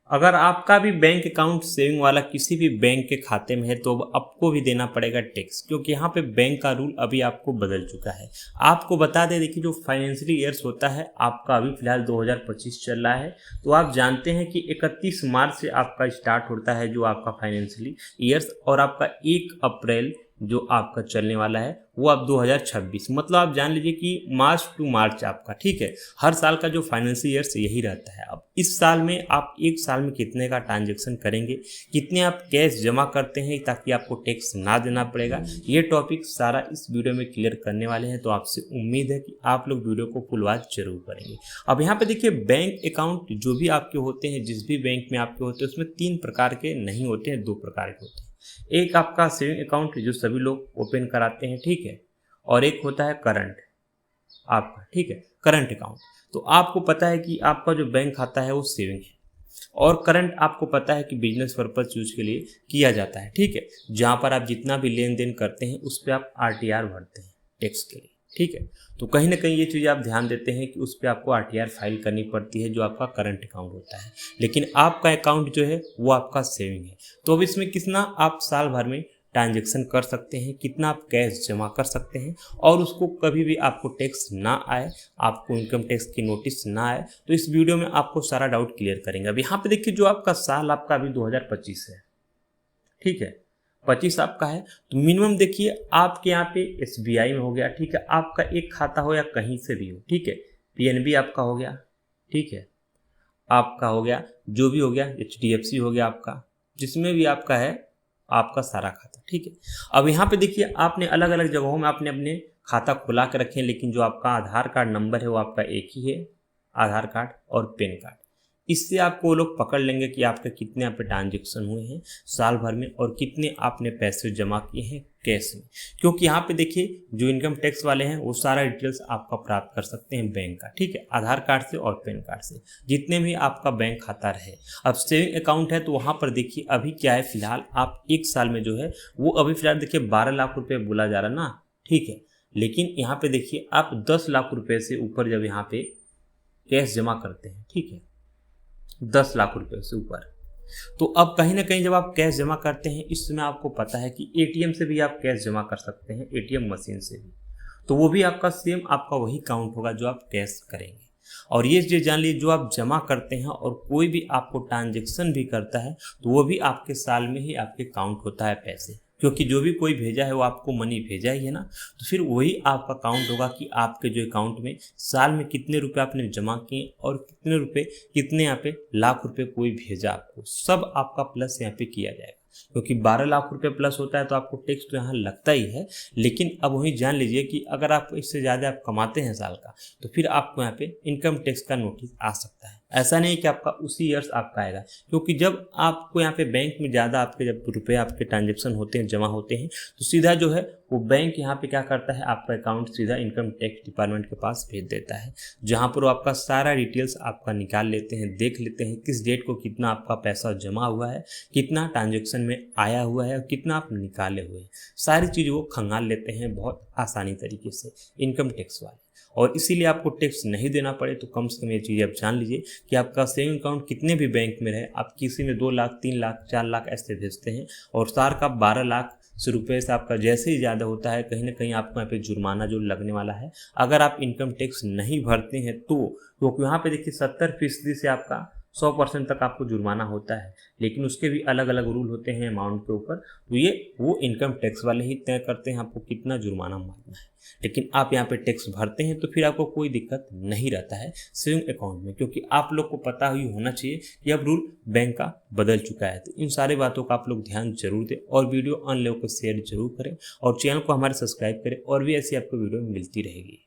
अगर आपका भी बैंक अकाउंट सेविंग वाला किसी भी बैंक के खाते में है तो आपको भी देना पड़ेगा टैक्स, क्योंकि यहाँ पे बैंक का रूल अभी आपको बदल चुका है। आपको बता दें, देखिए जो फाइनेंशियल ईयर्स होता है आपका अभी फिलहाल 2025 चल रहा है, तो आप जानते हैं कि 31 मार्च से आपका स्टार्ट होता है जो आपका फाइनेंशियली ईयर्स, और आपका 1 अप्रैल जो आपका चलने वाला है वो आप 2026, मतलब आप जान लीजिए कि मार्च टू मार्च आपका, ठीक है, हर साल का जो फाइनेंशियल ईयर्स यही रहता है। अब इस साल में आप एक साल में कितने का ट्रांजेक्शन करेंगे, कितने आप कैश जमा करते हैं ताकि आपको टैक्स ना देना पड़ेगा, ये टॉपिक सारा इस वीडियो में क्लियर करने वाले हैं। तो आपसे उम्मीद है कि आप लोग वीडियो को फुल वॉच जरूर करेंगे। अब यहाँ पे देखिए, बैंक अकाउंट जो भी आपके होते हैं, जिस भी बैंक में आपके होते हैं, उसमें 3 प्रकार के नहीं होते हैं, 2 प्रकार के होते हैं। एक आपका सेविंग अकाउंट जो सभी लोग ओपन कराते हैं, ठीक है, और एक होता है करंट आपका, ठीक है, करंट अकाउंट। तो आपको पता है कि आपका जो बैंक खाता है वो सेविंग है, और करंट आपको पता है कि बिजनेस पर्पज यूज के लिए किया जाता है, ठीक है, जहां पर आप जितना भी लेन देन करते हैं उस पर आप आरटीआर भरते हैं टैक्स के लिए, ठीक है। तो कहीं ना कहीं ये चीज़ आप ध्यान देते हैं कि उस पर आपको आरटीआर फाइल करनी पड़ती है जो आपका करंट अकाउंट होता है, लेकिन आपका अकाउंट जो है वो आपका सेविंग है। तो अब इसमें कितना आप साल भर में ट्रांजेक्शन कर सकते हैं, कितना आप कैश जमा कर सकते हैं, और उसको कभी भी आपको टैक्स ना आए, आपको इनकम टैक्स की नोटिस ना आए, तो इस वीडियो में आपको सारा डाउट क्लियर करेंगे। अब यहाँ पे देखिए, जो आपका साल आपका अभी 2025 है, ठीक है, 25 आपका है, तो मिनिमम देखिए आपके यहाँ पे एसबीआई में हो गया, ठीक है, आपका एक खाता हो या कहीं से भी हो, ठीक है, पीएनबी आपका हो गया, ठीक है, आपका हो गया जो भी हो गया, एचडीएफसी हो गया आपका, जिसमें भी आपका है आपका सारा खाता, ठीक है। अब यहाँ पे देखिए, आपने अलग अलग जगहों में आपने अपने खाता खुला के रखे हैं, लेकिन जो आपका आधार कार्ड नंबर है वो आपका एक ही है, आधार कार्ड और पैन कार्ड। इससे आपको वो लोग पकड़ लेंगे कि आपके कितने यहाँ पे ट्रांजेक्शन हुए हैं साल भर में, और कितने आपने पैसे जमा किए हैं कैश में। क्योंकि यहाँ पे देखिए, जो इनकम टैक्स वाले हैं वो सारा डिटेल्स आपका प्राप्त कर सकते हैं बैंक का, ठीक है, आधार कार्ड से और पैन कार्ड से, जितने भी आपका बैंक खाता रहे। अब सेविंग अकाउंट है तो वहाँ पर देखिए अभी क्या है, फिलहाल आप एक साल में जो है वो अभी फिलहाल देखिए 12 लाख रुपये बोला जा रहा ना, ठीक है, लेकिन यहाँ पे देखिए आप 10 लाख रुपये से ऊपर जब यहाँ पे कैश जमा करते हैं, ठीक है, 10 लाख रुपए से ऊपर, तो अब कहीं ना कहीं जब आप कैश जमा करते हैं, इस समय आपको पता है कि एटीएम से भी आप कैश जमा कर सकते हैं, एटीएम मशीन से भी, तो वो भी आपका सेम आपका वही काउंट होगा जो आप कैश करेंगे। और ये चीज़ जान लीजिए, जो आप जमा करते हैं और कोई भी आपको ट्रांजेक्शन भी करता है तो वो भी आपके साल में ही आपके काउंट होता है पैसे, क्योंकि जो भी कोई भेजा है वो आपको मनी भेजा ही है ना, तो फिर वही आपका काउंट होगा कि आपके जो अकाउंट में साल में कितने रुपए आपने जमा किए और कितने रुपए, कितने यहाँ पे लाख रुपए कोई भेजा आपको, सब आपका प्लस यहाँ पे किया जाएगा। क्योंकि 12 लाख रुपए प्लस होता है तो आपको टैक्स तो यहाँ लगता ही है, लेकिन अब वही जान लीजिए कि अगर आप इससे ज़्यादा आप कमाते हैं साल का, तो फिर आपको यहाँ पे इनकम टैक्स का नोटिस आ सकता है। ऐसा नहीं कि आपका उसी ईयर्स आपका आएगा, क्योंकि जब आपको यहाँ पे बैंक में ज़्यादा आपके जब रुपए आपके ट्रांजेक्शन होते हैं, जमा होते हैं, तो सीधा जो है वो बैंक यहाँ पे क्या करता है, आपका अकाउंट सीधा इनकम टैक्स डिपार्टमेंट के पास भेज देता है, जहाँ पर वो आपका सारा डिटेल्स आपका निकाल लेते हैं, देख लेते हैं किस डेट को कितना आपका पैसा जमा हुआ है, कितना ट्रांजेक्शन में आया हुआ है और कितना आप निकाले हुए हैं, सारी चीज़ वो खंगाल लेते हैं बहुत आसानी तरीके से इनकम टैक्स वाले। और इसीलिए आपको टैक्स नहीं देना पड़े तो कम से कम ये चीज़ आप जान लीजिए कि आपका सेविंग अकाउंट कितने भी बैंक में रहे, आप किसी में 2 लाख 3 लाख 4 लाख ऐसे भेजते हैं, और साल का 12 लाख से रुपये से आपका जैसे ही ज़्यादा होता है, कहीं ना कहीं आपको यहाँ पे जुर्माना जो लगने वाला है अगर आप इनकम टैक्स नहीं भरते हैं तो, क्योंकि यहाँ पे देखिए 70% से आपका 100% तक आपको जुर्माना होता है, लेकिन उसके भी अलग अलग रूल होते हैं अमाउंट के ऊपर, तो ये वो इनकम टैक्स वाले ही तय करते हैं आपको कितना जुर्माना मारना है। लेकिन आप यहाँ पे टैक्स भरते हैं तो फिर आपको कोई दिक्कत नहीं रहता है सेविंग अकाउंट में, क्योंकि आप लोग को पता ही होना चाहिए कि अब रूल बैंक का बदल चुका है। तो इन सारी बातों का आप लोग ध्यान जरूर दें, और वीडियो अन्य लोगों को शेयर जरूर करें, और चैनल को हमारे सब्सक्राइब करें, और भी ऐसी आपको वीडियो मिलती रहेगी।